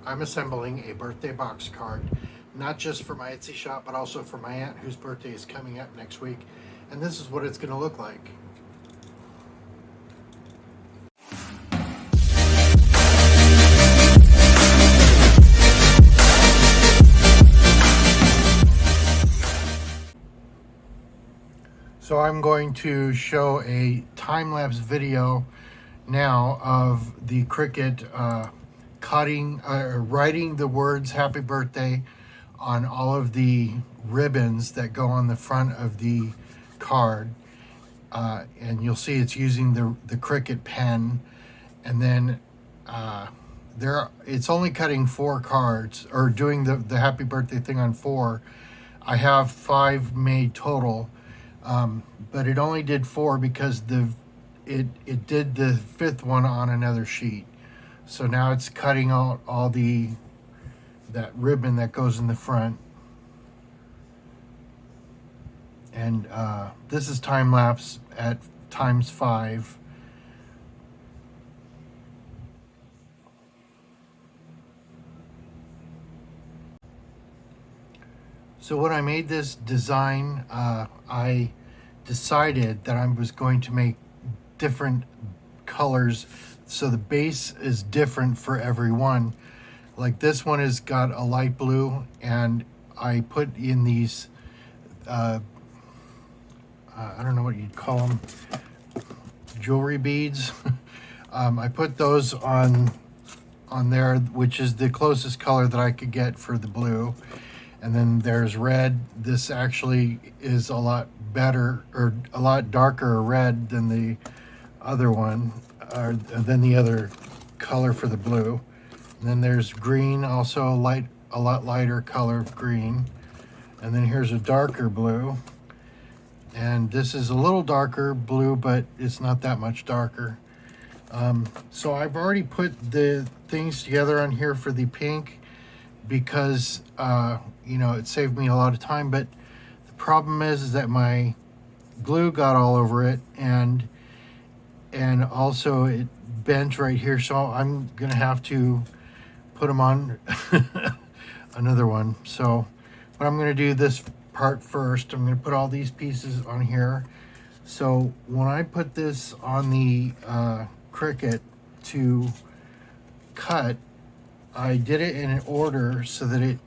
I'm assembling a birthday box card, not just for my Etsy shop, but also for my aunt whose birthday is coming up next week. And this is what it's going to look like. So I'm going to show a time-lapse video now of the Cricut writing the words "Happy Birthday" on all of the ribbons that go on the front of the card, and you'll see it's using the Cricut pen, and then it's only cutting 4 cards, or doing the Happy Birthday thing on 4. I have 5 made total, but it only did 4 because it did the 5th one on another sheet. So now it's cutting out all that ribbon that goes in the front. And this is time lapse at ×5. So when I made this design, I decided that I was going to make different colors, so the base is different for every one. Like this one has got a light blue, and I put in these I don't know what you'd call them, jewelry beads. I put those on there, which is the closest color that I could get for the blue. And then there's red. This actually is a lot better, or a lot darker red than the other one, or than the other color for the blue. And then there's green, also a lot lighter color of green. And then here's a darker blue. And this is a little darker blue, but it's not that much darker. So I've already put the things together on here for the pink, because it saved me a lot of time. But the problem is that my glue got all over it, and also it bent right here, so I'm gonna have to put them on another one. So what I'm gonna do this part first, I'm gonna put all these pieces on here. So when I put this on the Cricut to cut, I did it in an order so that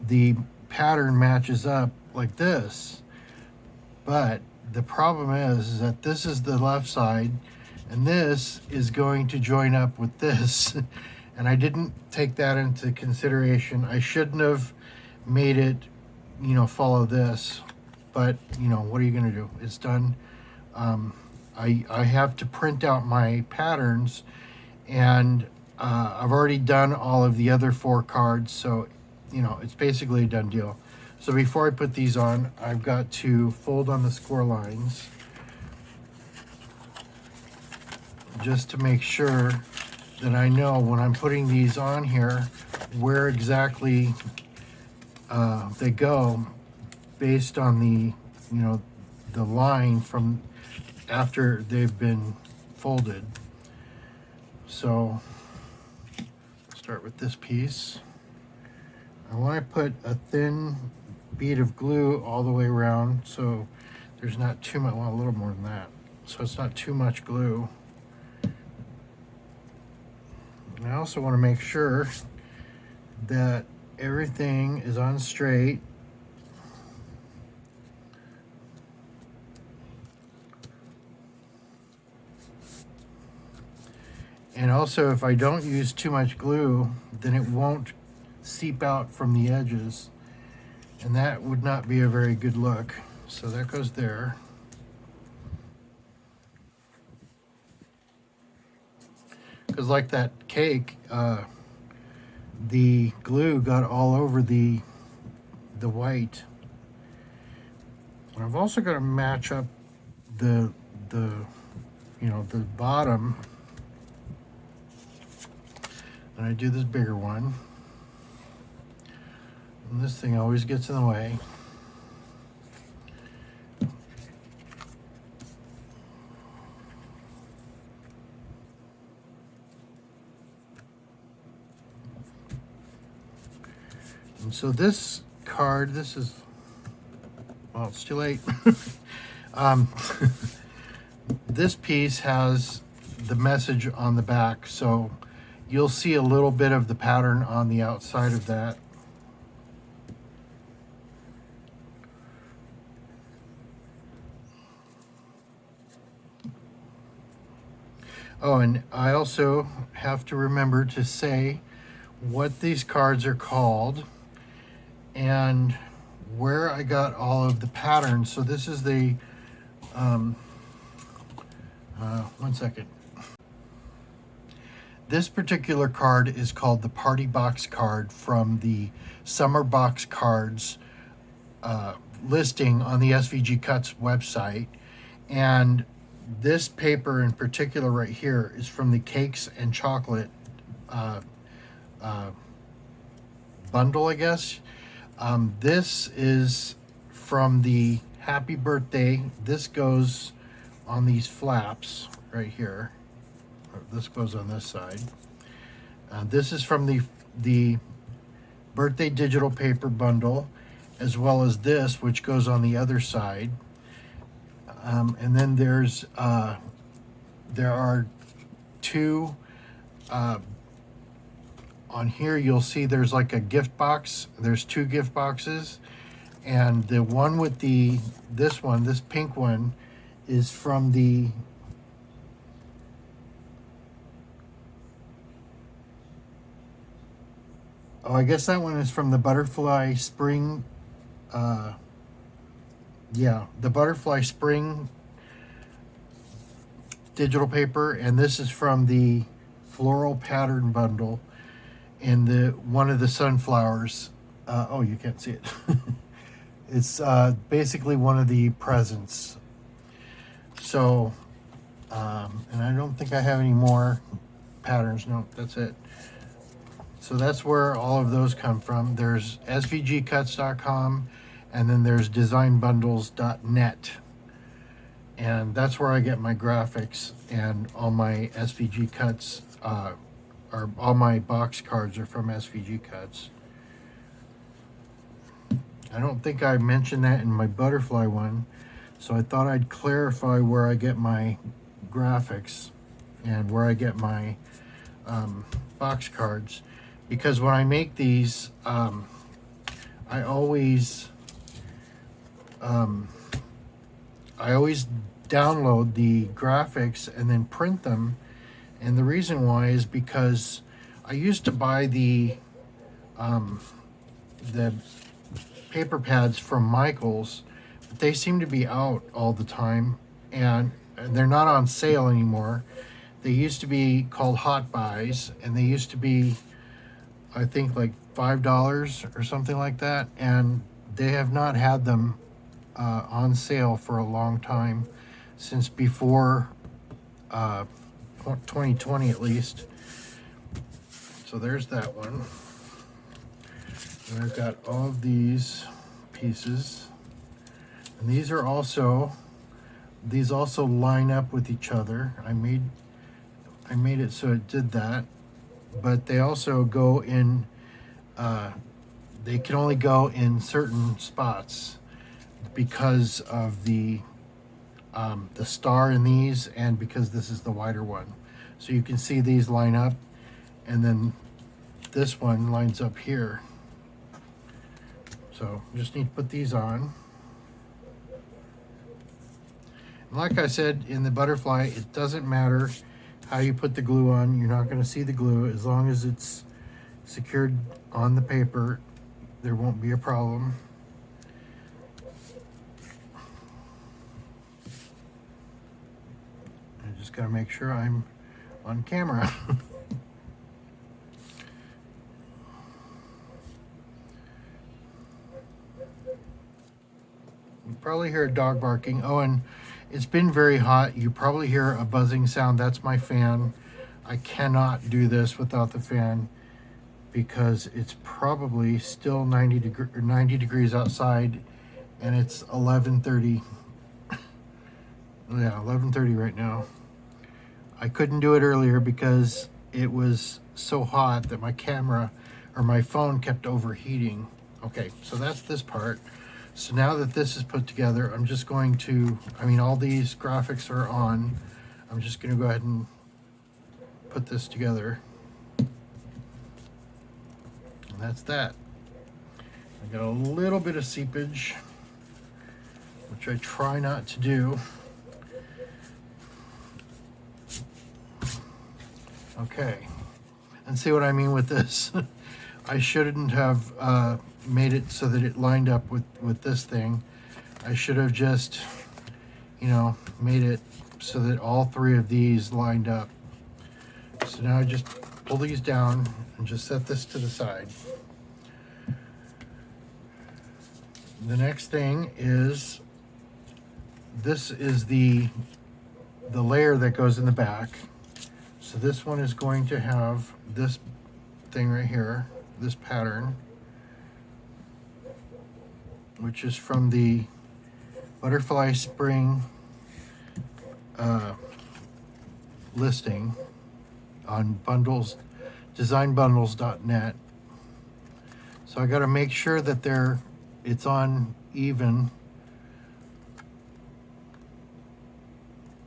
the pattern matches up like this. But the problem is that this is the left side, and this is going to join up with this. And I didn't take that into consideration. I shouldn't have made it, follow this. But, what are you going to do? It's done. I have to print out my patterns, and I've already done all of the other 4 cards, so it's basically a done deal. So before I put these on, I've got to fold on the score lines just to make sure that I know when I'm putting these on here where exactly they go, based on the line from after they've been folded. So start with this piece. I want to put a thin bead of glue all the way around, so there's not too much, well, a little more than that, so it's not too much glue. And I also want to make sure that everything is on straight. And also, if I don't use too much glue, then it won't seep out from the edges, and that would not be a very good look. So that goes there. Because like that cake, the glue got all over the white. And I've also got to match up the bottom. And I do this bigger one. And this thing always gets in the way. And so this card, this is, well, it's too late. um, this piece has the message on the back, so you'll see a little bit of the pattern on the outside of that. Oh, and I also have to remember to say what these cards are called and where I got all of the patterns. So this is the, one second. This particular card is called the Party Box card from the Summer Box Cards listing on the SVG Cuts website. And this paper in particular right here is from the Cakes and Chocolate bundle, I guess. This is from the Happy Birthday. This goes on these flaps right here. This goes on this side. This is from the Birthday Digital Paper bundle, as well as this, which goes on the other side. And then there are two on here. You'll see there's like a gift box. There's two gift boxes, and the one with this pink one, is from the I guess that one is from the Butterfly Spring. Yeah, the Butterfly Spring digital paper, and this is from the Floral Pattern bundle, and one of the sunflowers. Oh, you can't see it. It's basically one of the presents. So, and I don't think I have any more patterns. No, that's it. So that's where all of those come from. There's svgcuts.com, and then there's designbundles.net. And that's where I get my graphics, and all my SVG Cuts, or all my box cards are from SVG Cuts. I don't think I mentioned that in my butterfly one, so I thought I'd clarify where I get my graphics and where I get my box cards. Because when I make these, I always download the graphics and then print them. And the reason why is because I used to buy the paper pads from Michaels, but they seem to be out all the time, and they're not on sale anymore. They used to be called Hot Buys, and they used to be, I think, like $5 or something like that, and they have not had them on sale for a long time, since before 2020 at least. So there's that one. And I've got all of these pieces, and these also line up with each other. I made it so it did that, but they also go in, they can only go in certain spots because of the star in these, and because this is the wider one. So you can see these line up, and then this one lines up here. So just need to put these on. And like I said in the butterfly, it doesn't matter how you put the glue on. You're not going to see the glue. As long as it's secured on the paper, there won't be a problem. I just got to make sure I'm on camera. You probably hear a dog barking. Oh, and it's been very hot. You probably hear a buzzing sound. That's my fan. I cannot do this without the fan because it's probably still 90 degrees outside, and it's 11:30. Yeah, 11:30 right now. I couldn't do it earlier because it was so hot that my camera or my phone kept overheating. Okay, so that's this part. So now that this is put together, I'm just going to, all these graphics are on. I'm just going to go ahead and put this together. And that's that. I got a little bit of seepage, which I try not to do. Okay, and see what I mean with this. I shouldn't have made it so that it lined up with this thing. I should have just, made it so that all three of these lined up. So now I just pull these down and just set this to the side. The next thing is, this is the layer that goes in the back. So this one is going to have this thing right here, this pattern, which is from the Butterfly Spring listing on designbundles.net. So I got to make sure that it's on even.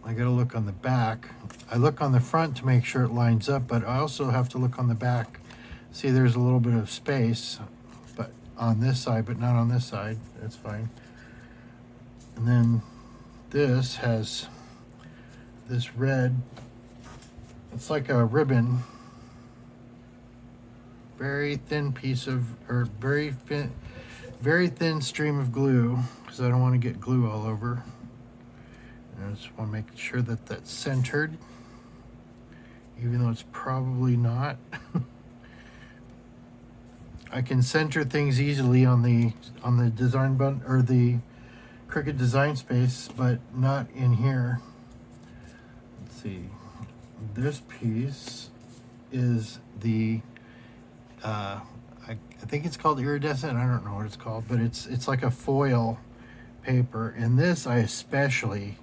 I got to look on the back. I look on the front to make sure it lines up, but I also have to look on the back. See, there's a little bit of space, but on this side, but not on this side. That's fine. And then this has this red, it's like a ribbon, very thin piece of, or very thin stream of glue, because I don't want to get glue all over. And I just want to make sure that that's centered, even though it's probably not. I can center things easily on the design button or the Cricut Design Space, but not in here. Let's see. This piece is the I think it's called iridescent. I don't know what it's called, but it's like a foil paper. And this I especially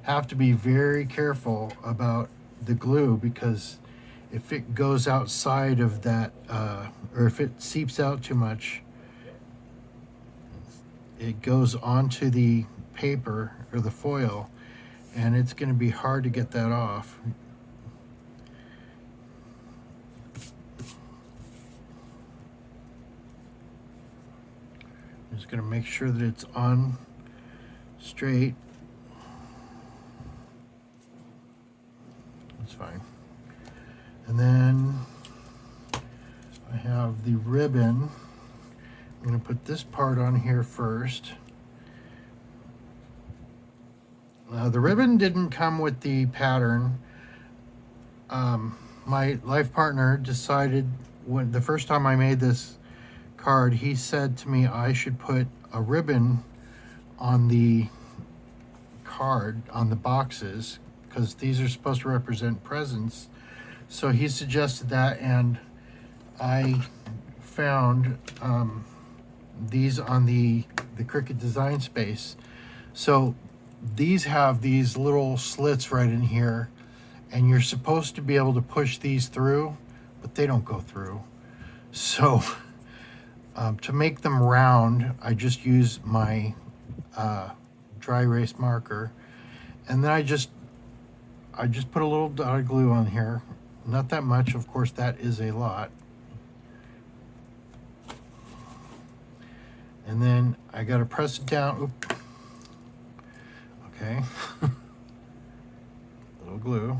have to be very careful about the glue, because if it goes outside of that, or if it seeps out too much, it goes onto the paper or the foil, and it's going to be hard to get that off. I'm just going to make sure that it's on straight. That's fine. And then I have the ribbon. I'm going to put this part on here first. The ribbon didn't come with the pattern. My life partner decided, when the first time I made this card, he said to me I should put a ribbon on the card, on the boxes, because these are supposed to represent presents. So he suggested that, and I found these on the Cricut Design Space. So these have these little slits right in here, and you're supposed to be able to push these through, but they don't go through. So to make them round, I just use my dry erase marker, and then I just put a little dot of glue on here. Not that much, of course, that is a lot. And then I gotta press it down. Oop. Okay. Little glue.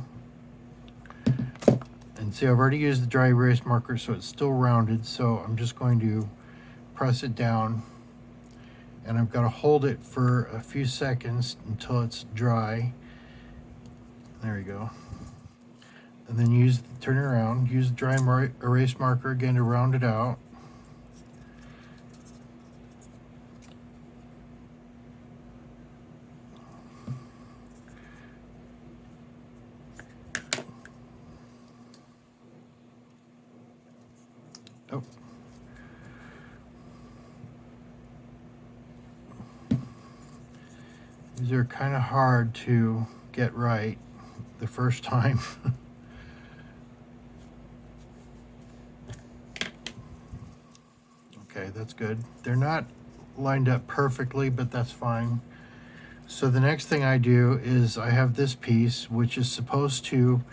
And see, I've already used the dry erase marker, so it's still rounded. So I'm just going to press it down, and I've got to hold it for a few seconds until it's dry. There we go. And then turn it around, use the dry erase marker again to round it out. Oh. These are kind of hard to get right the first time. Okay, that's good. They're not lined up perfectly, but that's fine. So the next thing I do is I have this piece, which is supposed to,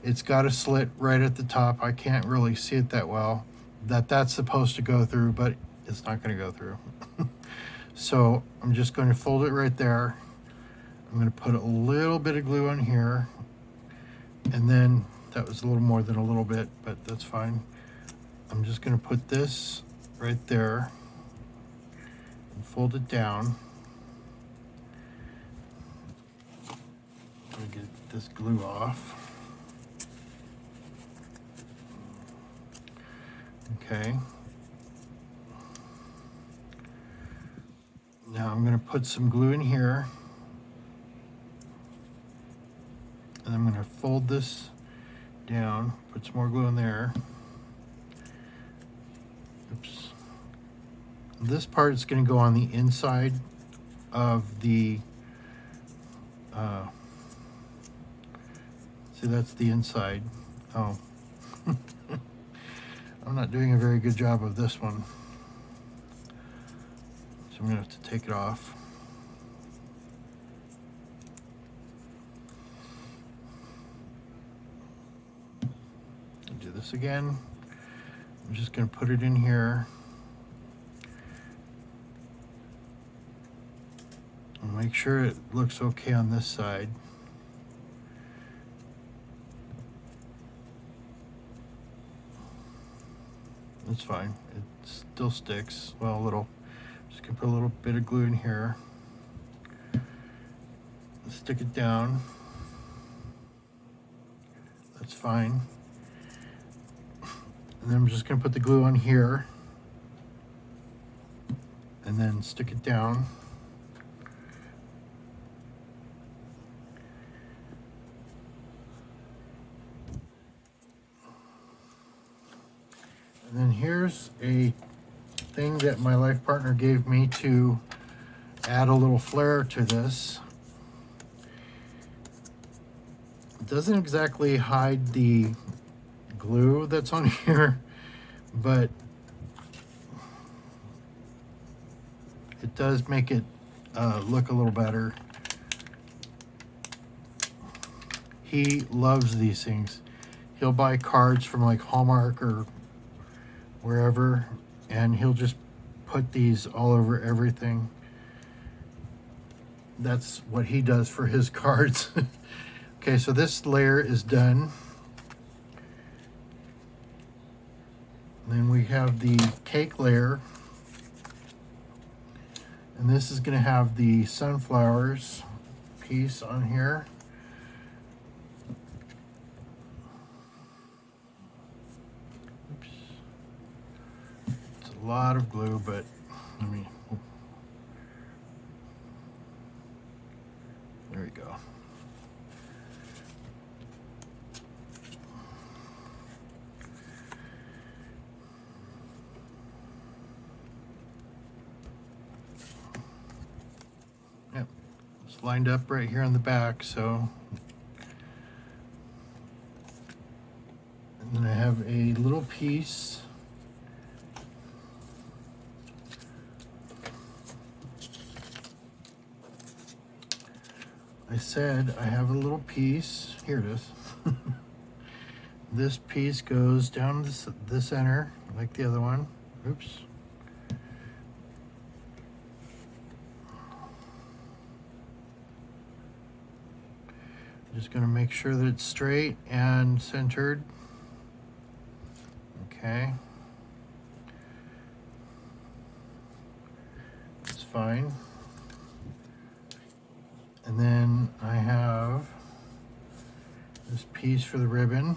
it's got a slit right at the top. I can't really see it that well, that's supposed to go through, but it's not going to go through. So I'm just going to fold it right there. I'm going to put a little bit of glue on here, and then that was a little more than a little bit, but that's fine. I'm just going to put this right there and fold it down. I'm going to get this glue off. Okay. Now I'm going to put some glue in here, and I'm going to fold this down, put some more glue in there. Oops. This part is going to go on the inside of the, see, that's the inside. Oh, I'm not doing a very good job of this one. So I'm going to have to take it off. I'll do this again. I'm just going to put it in here. And make sure it looks okay on this side. That's fine. It still sticks. Well, a little. Just gonna put a little bit of glue in here. Stick it down. That's fine. And then I'm just gonna put the glue on here and then stick it down. And then here's a thing that my life partner gave me to add a little flair to this. It doesn't exactly hide the glue that's on here, but it does make it look a little better. He loves these things. He'll buy cards from like Hallmark or wherever, and he'll just put these all over everything. That's what he does for his cards. Okay, so this layer is done. Then we have the cake layer, and this is going to have the sunflowers piece on here. Oops. It's a lot of glue, but let me, there we go. Yep, it's lined up right here on the back, so. And then I have a little piece. I said I have a little piece. Here it is. This piece goes down the center like the other one. Oops. Just going to make sure that it's straight and centered. Okay. That's fine. And then I have this piece for the ribbon.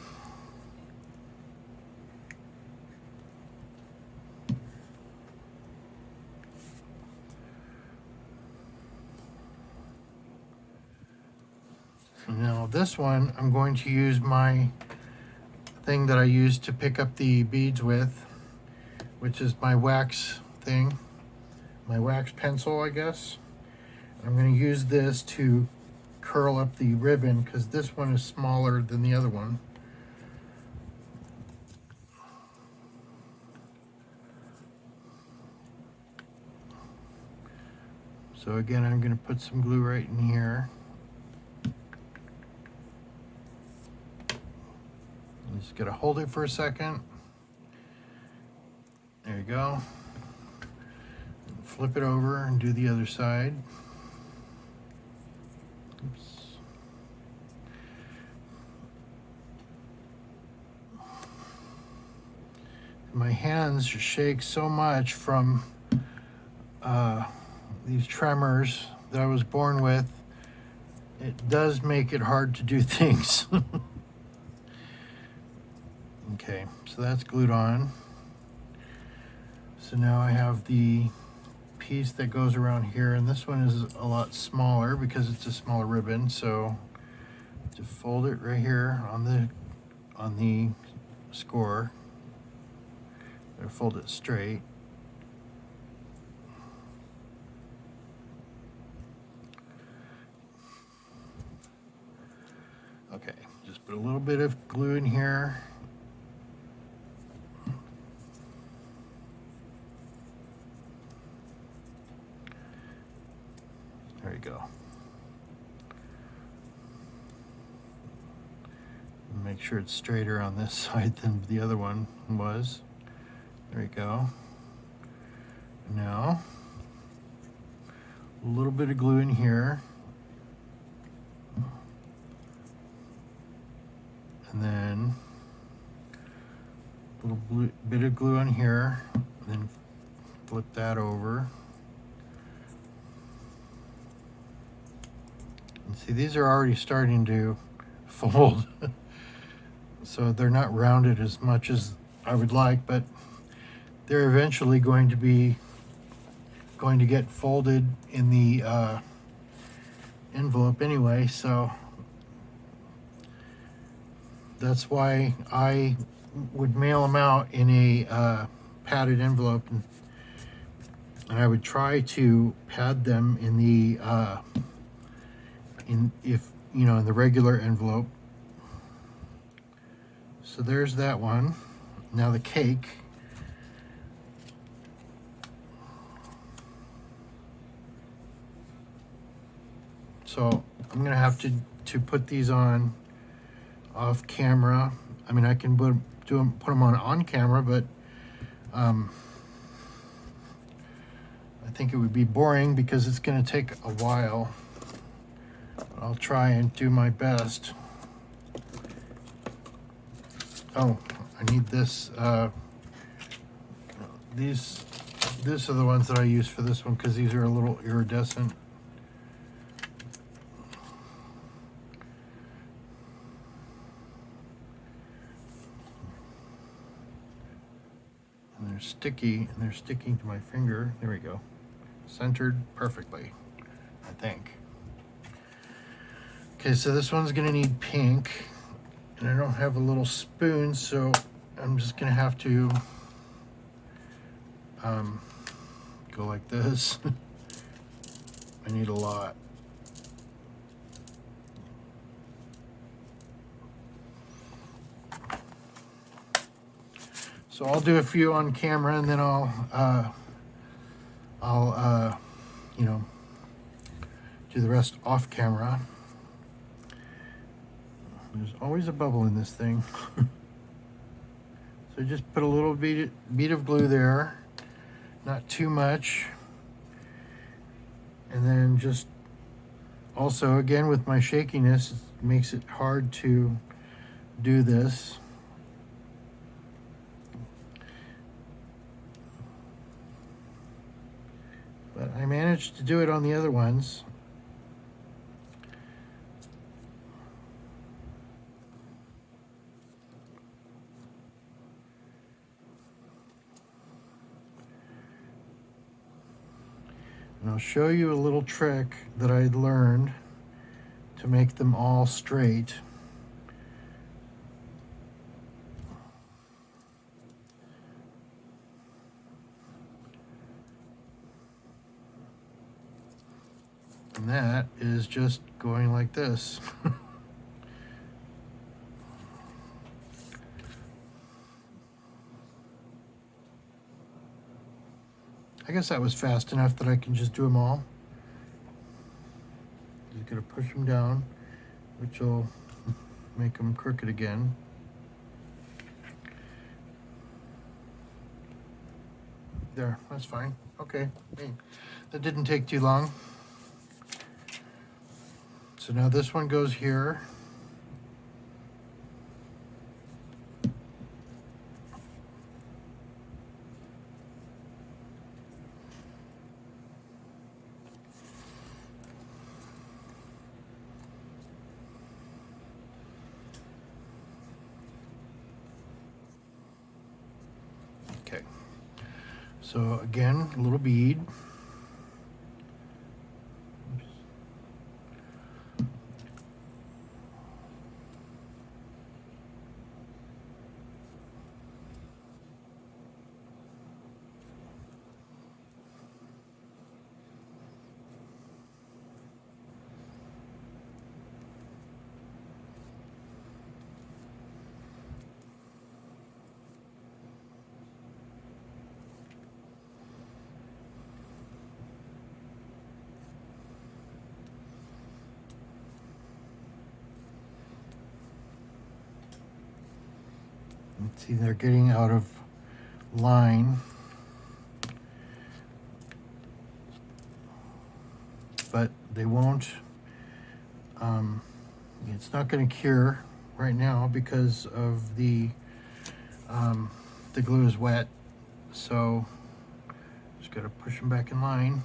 So now this one, I'm going to use my thing that I use to pick up the beads with, which is my wax thing, my wax pencil, I guess. I'm going to use this to curl up the ribbon because this one is smaller than the other one. So again, I'm going to put some glue right in here. I'm just going to hold it for a second. There you go. Flip it over and do the other side. Oops. My hands shake so much from these tremors that I was born with. It does make it hard to do things. Okay, so that's glued on. So now I have the piece that goes around here, and this one is a lot smaller because it's a smaller ribbon. So to fold it right here on the score, I fold it straight. Okay, just put a little bit of glue in here. There you go. Make sure it's straighter on this side than the other one was. There you go. Now, a little bit of glue in here. And then a little bit of glue on here. And then flip that over. And see, these are already starting to fold. So they're not rounded as much as I would like, but they're eventually going to get folded in the envelope anyway. So that's why I would mail them out in a padded envelope, and I would try to pad them in the in the regular envelope. So there's that one. Now the cake. So I'm gonna have to put these on off camera. I mean, I can put them on camera, but I think it would be boring because it's going to take a while. I'll try and do my best. Oh, I need this. These are the ones that I use for this one because these are a little iridescent. And they're sticky, and they're sticking to my finger. There we go. Centered perfectly, I think. Okay, so this one's gonna need pink, and I don't have a little spoon, so I'm just gonna have to go like this. I need a lot. So I'll do a few on camera, and then I'll do the rest off camera. There's always a bubble in this thing. So just put a little bead of glue there, not too much. And then just also, again, with my shakiness, it makes it hard to do this. But I managed to do it on the other ones. And I'll show you a little trick that I learned to make them all straight. And that is just going like this. I guess that was fast enough that I can just do them all. gonna push them down, which will make them crooked again. There, that's fine. Okay, hey, that didn't take too long. So now this one goes here. Okay, so again, a little bead. See, they're getting out of line, but they won't. It's not going to cure right now because of the glue is wet. So just got to push them back in line.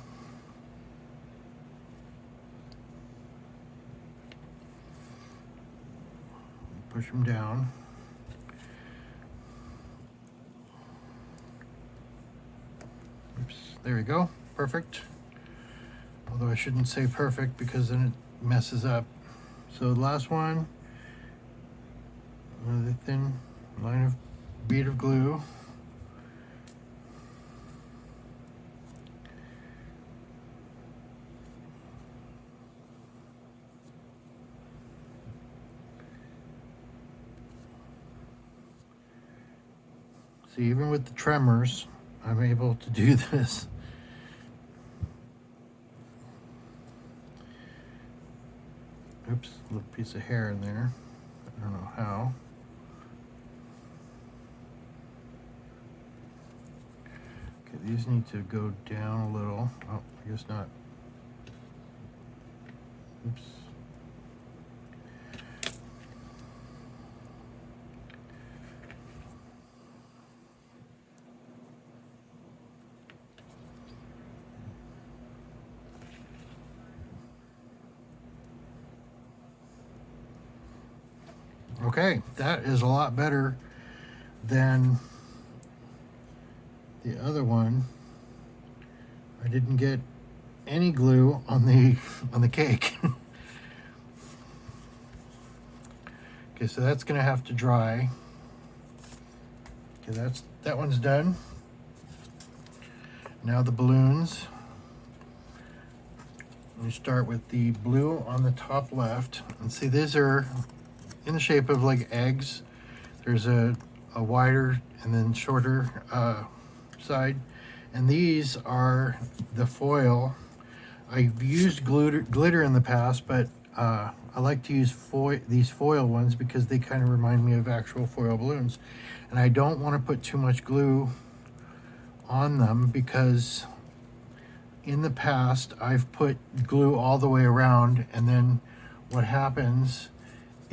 Push them down. Oops, there we go. Perfect. Although I shouldn't say perfect because then it messes up. So the last one, another thin line of bead of glue. See, even with the tremors, I'm able to do this. Oops, a little piece of hair in there. I don't know how. Okay, these need to go down a little. Oh, I guess not. Oops. Okay, that is a lot better than the other one. I didn't get any glue on the cake. Okay, so that's gonna have to dry. Okay, that one's done. Now the balloons. We start with the blue on the top left, and see these are in the shape of like eggs. There's a wider and then shorter side, and these are the foil. I've used glitter in the past, but I like to use these foil ones because they kind of remind me of actual foil balloons, and I don't want to put too much glue on them because in the past I've put glue all the way around, and then what happens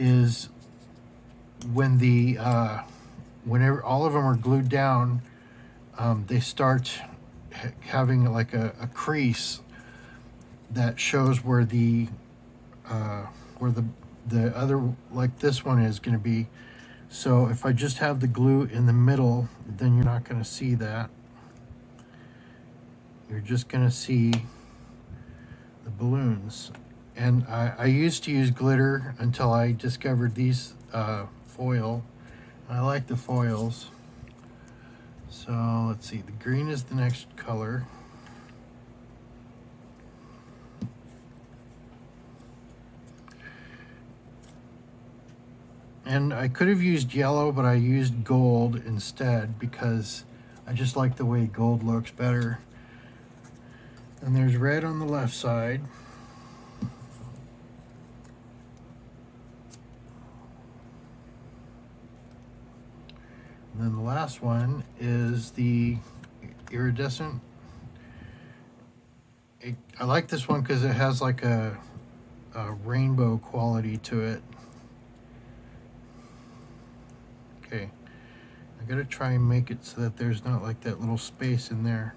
is when whenever all of them are glued down, they start having like a crease that shows where the other, like this one, is going to be. So if I just have the glue in the middle, then you're not going to see that. You're just going to see the balloons. And I used to use glitter until I discovered these foil. I like the foils. So let's see, the green is the next color. And I could have used yellow, but I used gold instead because I just like the way gold looks better. And there's red on the left side. And then the last one is the iridescent. I like this one because it has like a rainbow quality to it. Okay, I gotta try and make it so that there's not like that little space in there.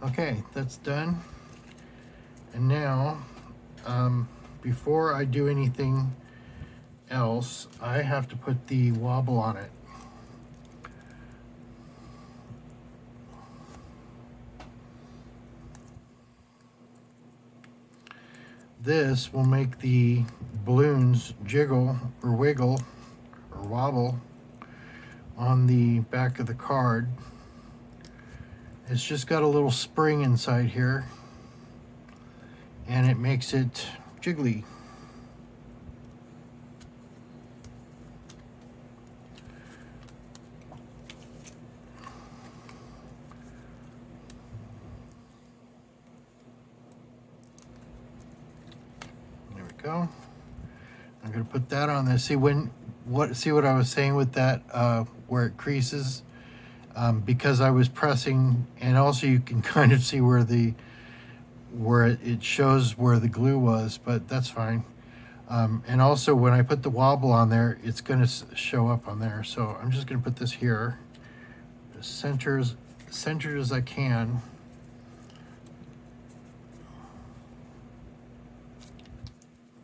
Okay, that's done. And now, before I do anything else, I have to put the wobble on it. This will make the balloons jiggle or wiggle or wobble on the back of the card. It's just got a little spring inside here, and it makes it jiggly. There we go. I'm gonna put that on there. See what I was saying with that where it creases, because I was pressing, and also you can kind of see where it shows where the glue was, but that's fine. And also when I put the wobble on there, it's gonna show up on there. So I'm just gonna put this here, as centered as I can.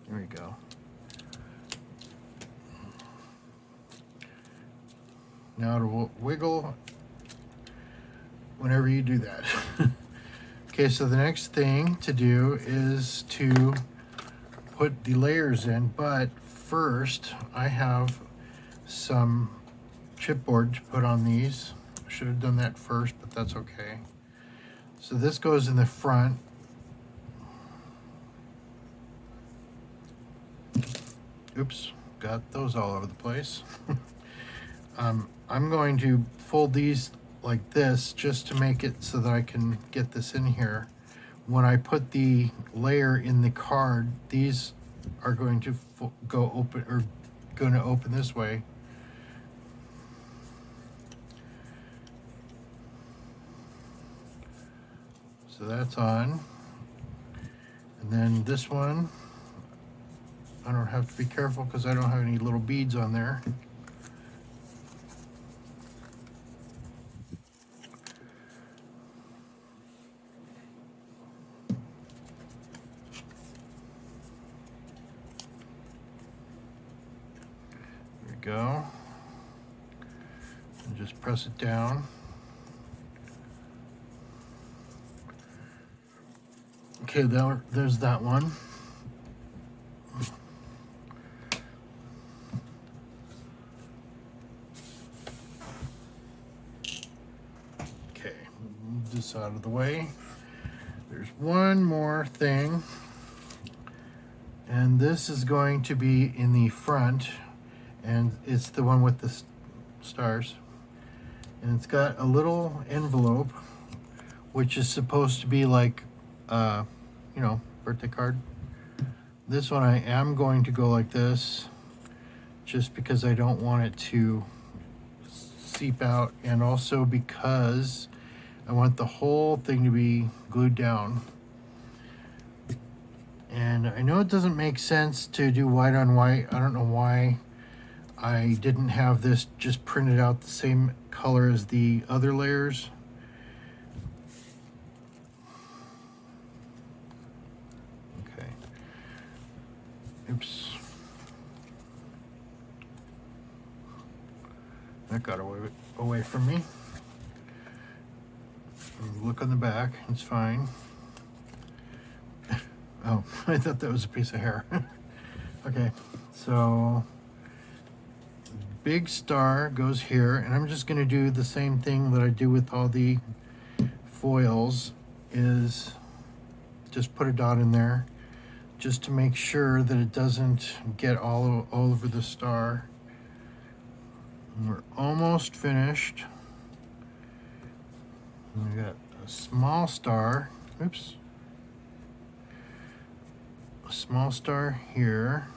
There we go. Now it will wiggle whenever you do that. Okay, so the next thing to do is to put the layers in, but first I have some chipboard to put on these. I should have done that first, but that's okay. So this goes in the front. Oops, got those all over the place. I'm going to fold these like this just to make it so that I can get this in here. When I put the layer in the card, these are going to go open, or going to open this way. So that's on. And then this one, I don't have to be careful because I don't have any little beads on there. Go and just press it down. Okay, there's that one. Okay, move this out of the way. There's one more thing, and this is going to be in the front, and it's the one with the stars, and it's got a little envelope which is supposed to be like birthday card. This one I am going to go like this just because I don't want it to seep out, and also because I want the whole thing to be glued down. And I know it doesn't make sense to do white on white. I don't know why I didn't have this just printed out the same color as the other layers. Okay. Oops. That got away from me. Look on the back, it's fine. Oh, I thought that was a piece of hair. Okay, so big star goes here, and I'm just going to do the same thing that I do with all the foils, is just put a dot in there just to make sure that it doesn't get all over the star. And we're almost finished. And we got a small star. Oops. A small star here.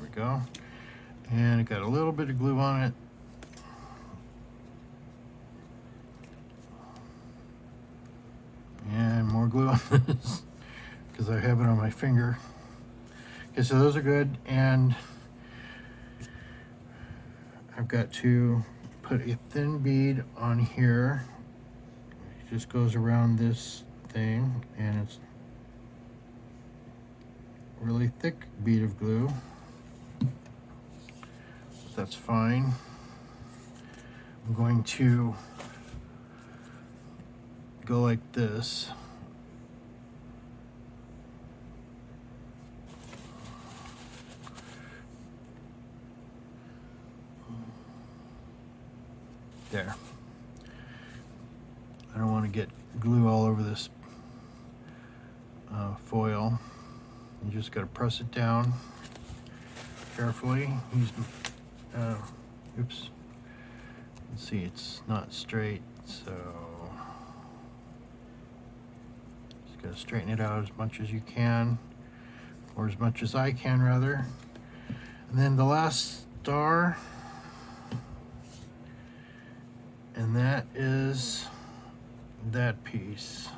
we go. And it got a little bit of glue on it. And more glue on this because I have it on my finger. Okay, so those are good, and I've got to put a thin bead on here. It just goes around this thing, and it's a really thick bead of glue. That's fine. I'm going to go like this. There. I don't want to get glue all over this foil. You just got to press it down carefully. Oops. Let's see, it's not straight, so just got to straighten it out as much as you can, or as much as I can rather. And then the last star, and that is that piece.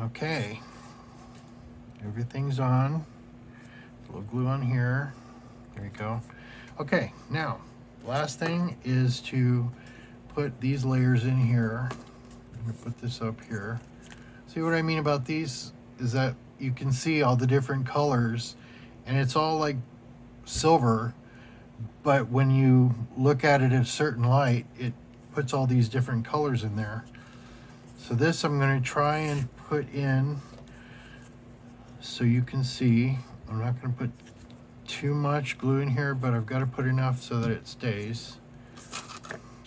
Okay, everything's on. A little glue on here. There you go. Okay, now last thing is to put these layers in here. I'm gonna put this up here. See what I mean about these is that you can see all the different colors, and it's all like silver, but when you look at it in a certain light, it puts all these different colors in there. So this I'm going to try and put in so you can see. I'm not going to put too much glue in here, but I've got to put enough so that it stays.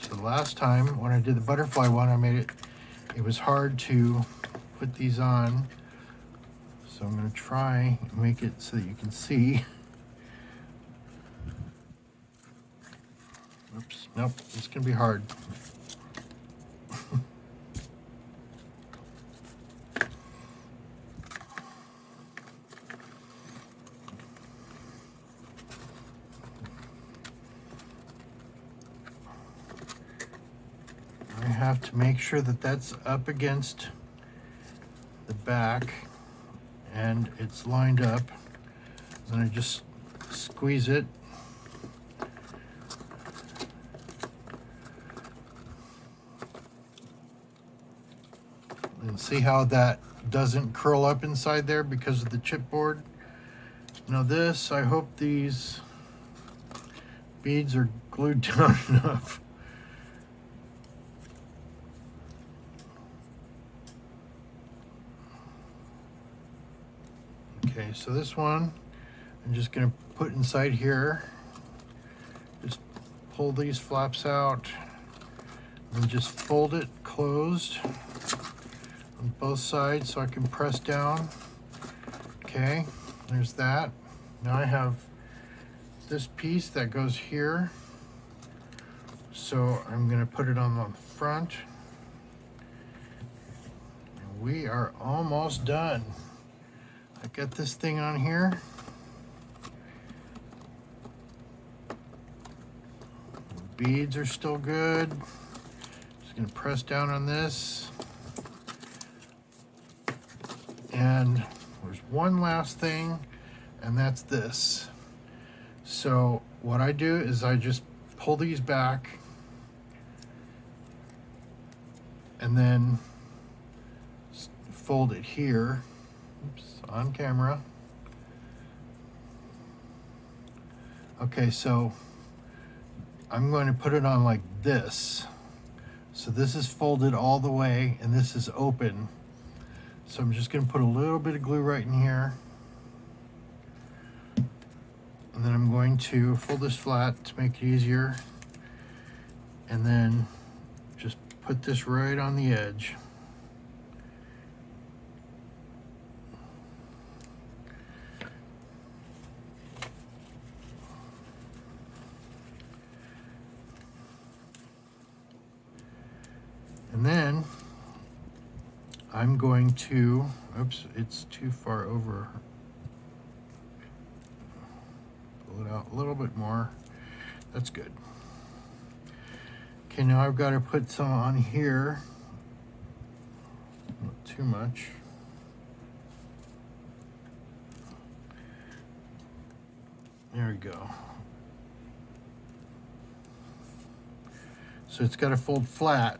So last time when I did the butterfly one, it was hard to put these on. So I'm going to try and make it so that you can see. Oops, nope, it's going to be hard. I have to make sure that that's up against the back and it's lined up. Then I just squeeze it. And see how that doesn't curl up inside there because of the chipboard. Now this, I hope these beads are glued down enough. Okay, so this one I'm just going to put inside here. Just pull these flaps out and just fold it closed on both sides so I can press down. Okay, there's that. Now I have this piece that goes here. So I'm going to put it on the front. And we are almost done. I got this thing on here. The beads are still good. Just gonna press down on this. And there's one last thing, and that's this. So what I do is I just pull these back and then fold it here. Oops, on camera. Okay, so I'm going to put it on like this. So this is folded all the way and this is open. So I'm just going to put a little bit of glue right in here. And then I'm going to fold this flat to make it easier. And then just put this right on the edge. And then I'm going to, oops, it's too far over. Well, a little bit more. That's good. Okay, now I've got to put some on here. Not too much. There we go. So it's got to fold flat.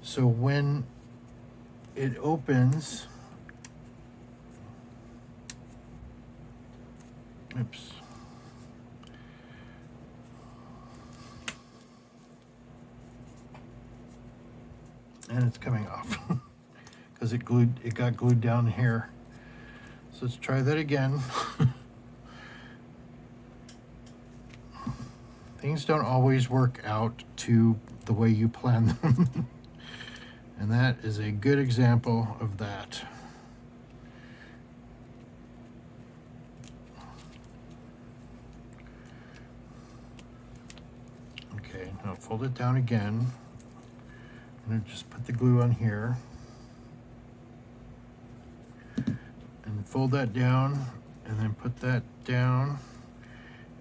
So when it opens, oops. And it's coming off because it got glued down here. So let's try that again. Things don't always work out to the way you plan them. And that is a good example of that. Okay, now fold it down again. I'm going to just put the glue on here. And fold that down, and then put that down.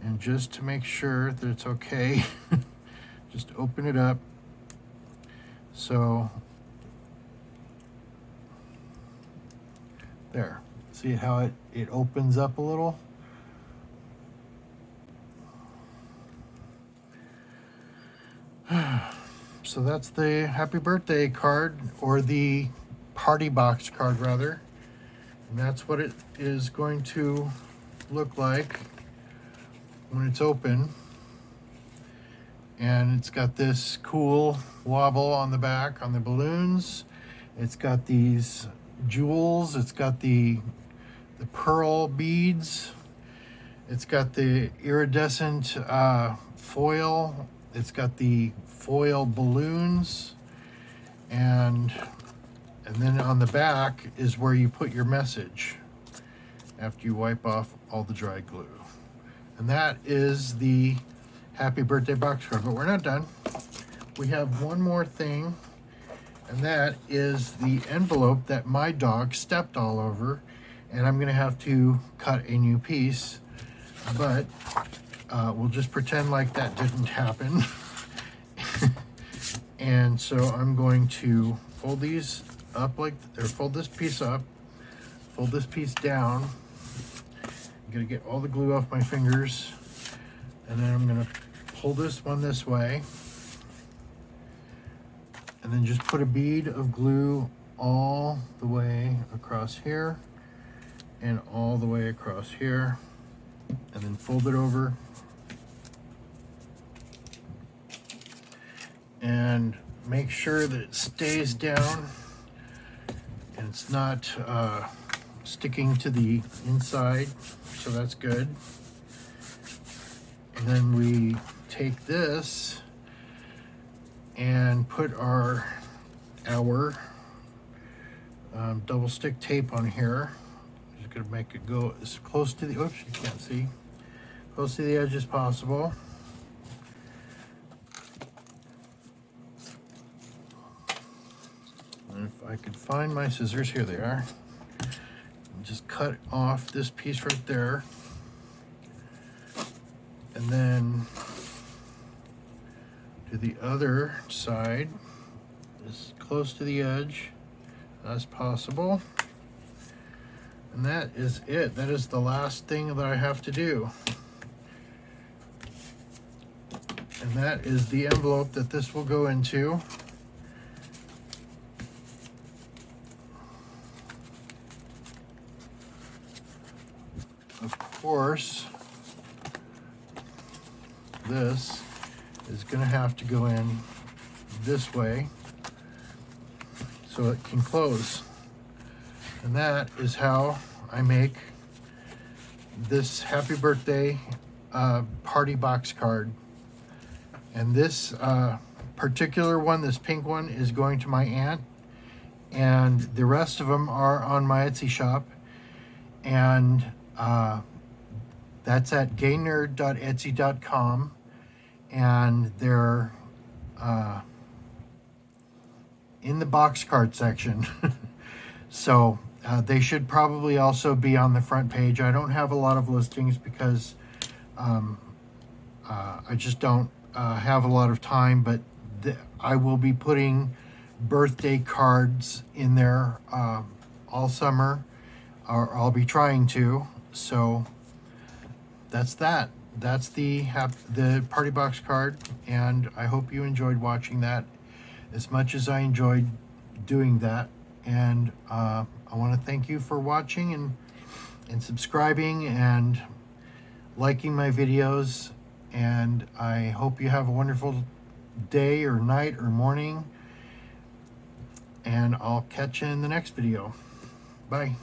And just to make sure that it's okay, just open it up. So, there. See how it opens up a little? So that's the happy birthday card, or the party box card rather. And that's what it is going to look like when it's open. And it's got this cool wobble on the back on the balloons. It's got these jewels. It's got the pearl beads. It's got the iridescent foil. It's got the foil balloons. And then on the back is where you put your message after you wipe off all the dry glue. And that is the happy birthday box card, but we're not done. We have one more thing, and that is the envelope that my dog stepped all over, and I'm gonna have to cut a new piece, but we'll just pretend like that didn't happen. And so I'm going to fold these up fold this piece up, fold this piece down. I'm gonna get all the glue off my fingers, and then I'm gonna pull this one this way, and then just put a bead of glue all the way across here and all the way across here, and then fold it over and make sure that it stays down and it's not sticking to the inside, so that's good. And then we take this and put our double stick tape on here. Just gonna make it go as close to the, oops, you can't see, close to the edge as possible. And if I could find my scissors, here they are. And just cut off this piece right there. And then to the other side, as close to the edge as possible. And that is it. That is the last thing that I have to do. And that is the envelope that this will go into. Of course, this is going to have to go in this way so it can close. And that is how I make this happy birthday party box card. And this particular one, this pink one, is going to my aunt, and the rest of them are on my Etsy shop. And that's at gaynerd.etsy.com, and they're in the box card section. So They should probably also be on the front page. I don't have a lot of listings because I just don't have a lot of time, but I will be putting birthday cards in there all summer, or I'll be trying to. So that's that. That's the Party Box card, and I hope you enjoyed watching that as much as I enjoyed doing that. And I want to thank you for watching and subscribing and liking my videos. And I hope you have a wonderful day or night or morning. And I'll catch you in the next video. Bye.